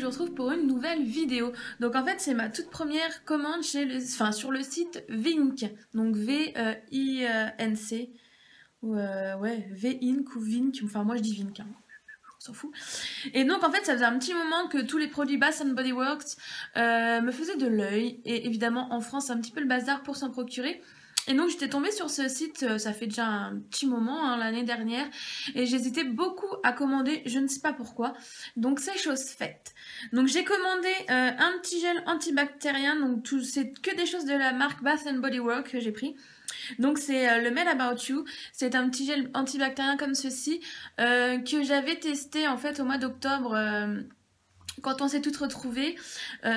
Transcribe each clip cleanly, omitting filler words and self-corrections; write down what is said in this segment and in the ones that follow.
vous retrouve pour une nouvelle vidéo. Donc en fait c'est ma toute première commande sur le site Vink, donc V-I-N-C, ouais, V-Inc ou Vink, enfin moi je dis Vink, hein. On s'en fout. Et donc en fait ça faisait un petit moment que tous les produits Bath Body Works me faisaient de l'œil, et évidemment en France c'est un petit peu le bazar pour s'en procurer. Et donc j'étais tombée sur ce site, ça fait déjà un petit moment, hein, l'année dernière, et j'hésitais beaucoup à commander, je ne sais pas pourquoi. Donc c'est chose faite. Donc j'ai commandé un petit gel antibactérien, donc c'est que des choses de la marque Bath Body Works que j'ai pris. Donc c'est le Made About You, c'est un petit gel antibactérien comme ceci que j'avais testé en fait au mois d'octobre. Quand on s'est toutes retrouvées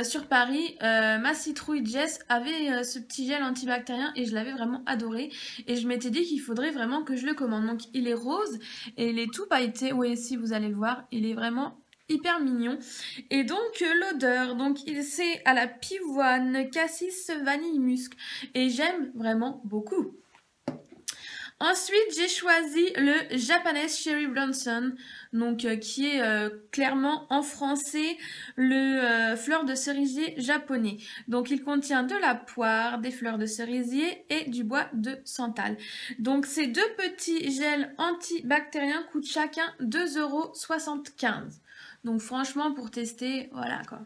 sur Paris, ma citrouille Jess avait ce petit gel antibactérien et je l'avais vraiment adoré. Et je m'étais dit qu'il faudrait vraiment que je le commande. Donc il est rose et il est tout pailleté. Oui, si vous allez le voir, il est vraiment hyper mignon. Et donc l'odeur, donc c'est à la pivoine, cassis, vanille, musc. Et j'aime vraiment beaucoup. Ensuite, j'ai choisi le Japanese Cherry Blossom, donc qui est clairement en français le fleur de cerisier japonais. Donc il contient de la poire, des fleurs de cerisier et du bois de santal. Donc ces deux petits gels antibactériens coûtent chacun 2,75 €. Donc franchement pour tester, voilà quoi.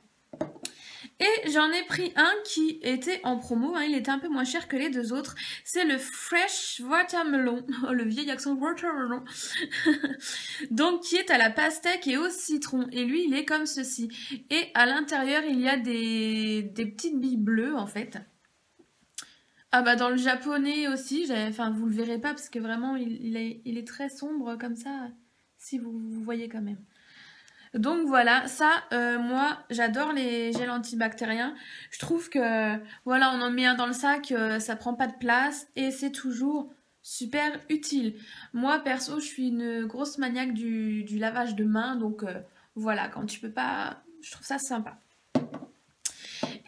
Et j'en ai pris un qui était en promo, hein, il était un peu moins cher que les deux autres. C'est le Fresh Watermelon, oh, le vieil accent watermelon. Donc qui est à la pastèque et au citron. Et lui il est comme ceci. Et à l'intérieur il y a des petites billes bleues en fait. Ah bah dans le japonais aussi, enfin vous le verrez pas parce que vraiment il est très sombre comme ça, si vous voyez quand même. Donc voilà, ça, moi, j'adore les gels antibactériens. Je trouve que, voilà, on en met un dans le sac, ça prend pas de place et c'est toujours super utile. Moi, perso, je suis une grosse maniaque du lavage de mains, donc voilà, quand tu peux pas, je trouve ça sympa.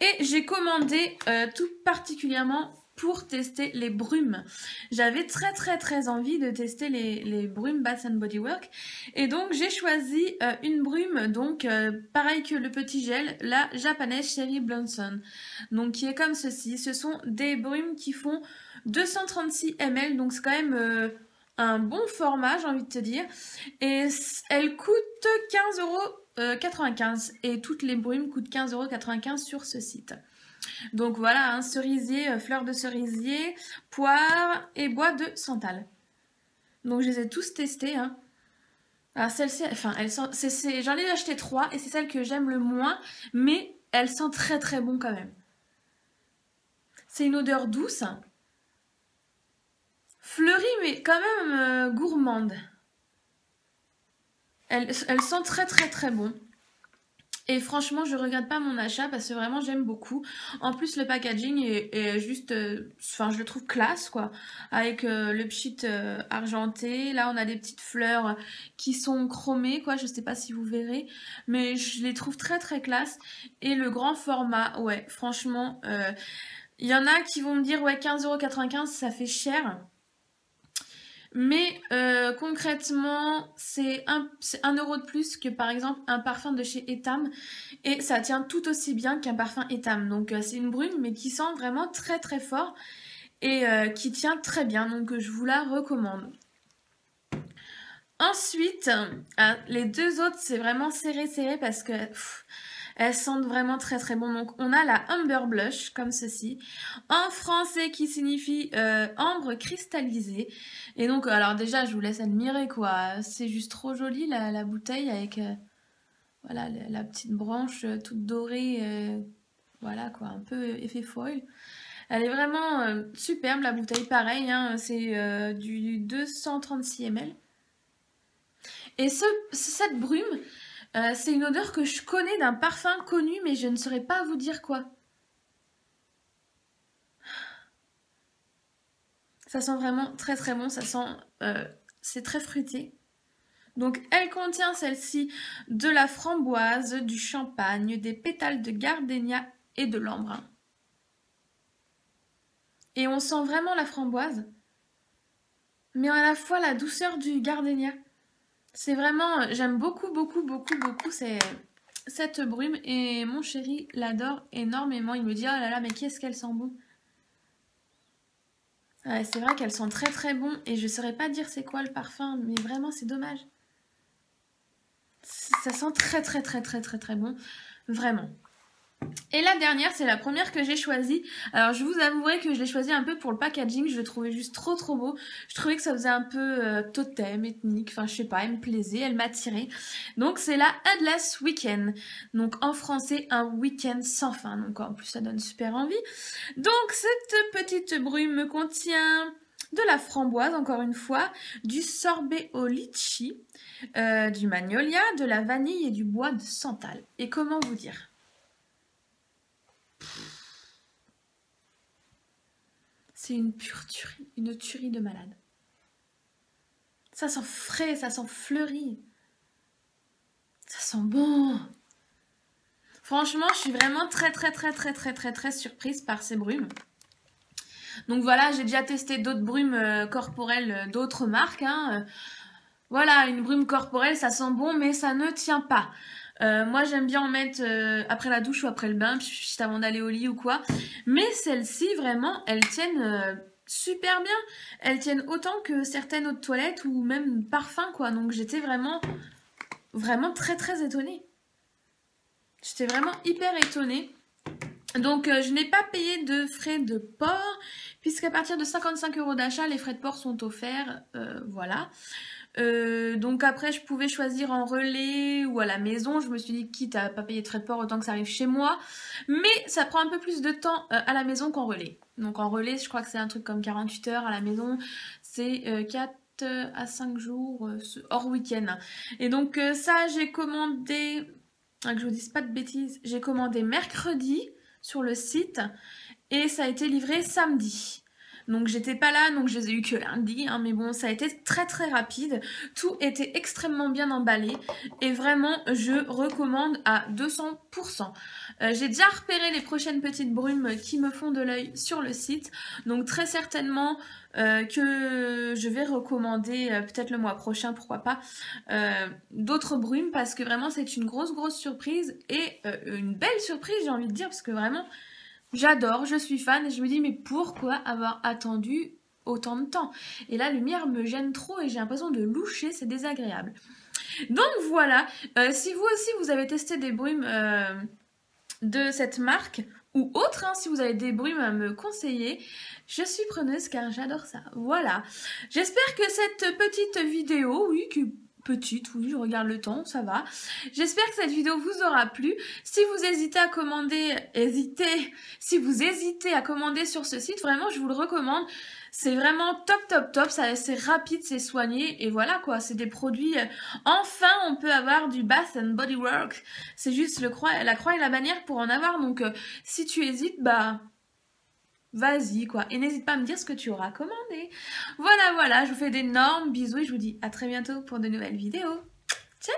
Et j'ai commandé tout particulièrement pour tester les brumes. J'avais très envie de tester les brumes Bath Body Works. Et donc j'ai choisi une brume, donc pareil que le petit gel, la Japanese Cherry Blossom. Donc qui est comme ceci. Ce sont des brumes qui font 236 ml, donc c'est quand même un bon format, j'ai envie de te dire. Et elle coûte 15,95 € et toutes les brumes coûtent 15,95 € sur ce site. Donc voilà, hein, cerisier, fleur de cerisier, poire et bois de santal. Donc je les ai tous testés. Hein. Alors celle-ci, enfin, j'en ai acheté 3 et c'est celle que j'aime le moins, mais elle sent très bon quand même. C'est une odeur douce, fleurie mais quand même gourmande. Elle sent très bon. Et franchement, je regrette pas mon achat parce que vraiment j'aime beaucoup. En plus, le packaging est juste, enfin, je le trouve classe quoi, avec le pchit argenté. Là, on a des petites fleurs qui sont chromées quoi. Je sais pas si vous verrez, mais je les trouve très classe. Et le grand format, ouais, franchement, il y en a qui vont me dire ouais 15,95 €, ça fait cher. Mais concrètement, c'est 1 € de plus que par exemple un parfum de chez Etam. Et ça tient tout aussi bien qu'un parfum Etam. Donc c'est une brume mais qui sent vraiment très fort. Et qui tient très bien. Donc je vous la recommande. Ensuite, les deux autres c'est vraiment serré parce que... elles sentent vraiment très bon. Donc on a la Amber Blush comme ceci. En français qui signifie ambre cristallisée. Et donc alors déjà je vous laisse admirer quoi. C'est juste trop joli la bouteille avec voilà la petite branche toute dorée. Voilà quoi, un peu effet foil. Elle est vraiment superbe la bouteille. Pareil, hein, c'est du 236 ml. Et cette brume... c'est une odeur que je connais d'un parfum connu, mais je ne saurais pas vous dire quoi. Ça sent vraiment très bon, ça sent... c'est très fruité. Donc elle contient celle-ci de la framboise, du champagne, des pétales de gardénia et de l'ambre. Et on sent vraiment la framboise, mais à la fois la douceur du gardénia. C'est vraiment... j'aime beaucoup, c'est cette brume et mon chéri l'adore énormément. Il me dit, oh là là, mais qu'est-ce qu'elle sent bon. Ouais, c'est vrai qu'elle sent très très bon et je saurais pas dire c'est quoi le parfum, mais vraiment c'est dommage. Ça sent très très très très très très bon, vraiment. Et la dernière, c'est la première que j'ai choisie. Alors je vous avouerai que je l'ai choisie un peu pour le packaging, je le trouvais juste trop trop beau. Je trouvais que ça faisait un peu totem, ethnique, enfin je sais pas, elle me plaisait, elle m'attirait. Donc c'est la Endless Weekend. Donc en français, un week-end sans fin. Donc en plus ça donne super envie. Donc cette petite brume contient de la framboise, encore une fois, du sorbet au litchi, du magnolia, de la vanille et du bois de santal. Et comment vous dire ? C'est une pure tuerie, une tuerie de malade. Ça sent frais, ça sent fleuri. Ça sent bon. Franchement, je suis vraiment très très surprise par ces brumes. Donc voilà, j'ai déjà testé d'autres brumes corporelles d'autres marques. Voilà, une brume corporelle, ça sent bon, mais ça ne tient pas. Moi, j'aime bien en mettre après la douche ou après le bain, juste avant d'aller au lit ou quoi. Mais celles-ci, vraiment, elles tiennent super bien. Elles tiennent autant que certaines autres toilettes ou même parfums, quoi. Donc, j'étais vraiment très étonnée. J'étais vraiment hyper étonnée. Donc, je n'ai pas payé de frais de port, puisqu'à partir de 55 € d'achat, les frais de port sont offerts. Voilà. Donc après je pouvais choisir en relais ou à la maison. Je me suis dit quitte à pas payer de frais de port autant que ça arrive chez moi, mais ça prend un peu plus de temps à la maison qu'en relais. Donc en relais je crois que c'est un truc comme 48 heures, à la maison c'est 4 à 5 jours hors week-end. Et donc ça j'ai commandé, que je vous dise pas de bêtises, j'ai commandé mercredi sur le site et ça a été livré samedi. Donc j'étais pas là, donc je les ai eu que lundi, mais bon, ça a été très rapide. Tout était extrêmement bien emballé et vraiment, je recommande à 200%. J'ai déjà repéré les prochaines petites brumes qui me font de l'œil sur le site, donc très certainement que je vais recommander peut-être le mois prochain, pourquoi pas, d'autres brumes parce que vraiment c'est une grosse surprise et une belle surprise j'ai envie de dire parce que vraiment j'adore, je suis fan et je me dis mais pourquoi avoir attendu autant de temps? Et la lumière me gêne trop et j'ai l'impression de loucher, c'est désagréable. Donc voilà, si vous aussi vous avez testé des brumes de cette marque ou autre, si vous avez des brumes à me conseiller, je suis preneuse car j'adore ça. Voilà, j'espère que cette petite vidéo, oui, petite, oui, je regarde le temps, ça va. J'espère que cette vidéo vous aura plu. Si vous hésitez à commander, si vous hésitez à commander sur ce site, vraiment, je vous le recommande. C'est vraiment top, c'est rapide, c'est soigné, et voilà quoi, c'est des produits, enfin on peut avoir du Bath and Body Works, c'est juste la croix et la bannière pour en avoir, donc si tu hésites, bah vas-y quoi, et n'hésite pas à me dire ce que tu auras commandé. Voilà, je vous fais d'énormes bisous et je vous dis à très bientôt pour de nouvelles vidéos. Ciao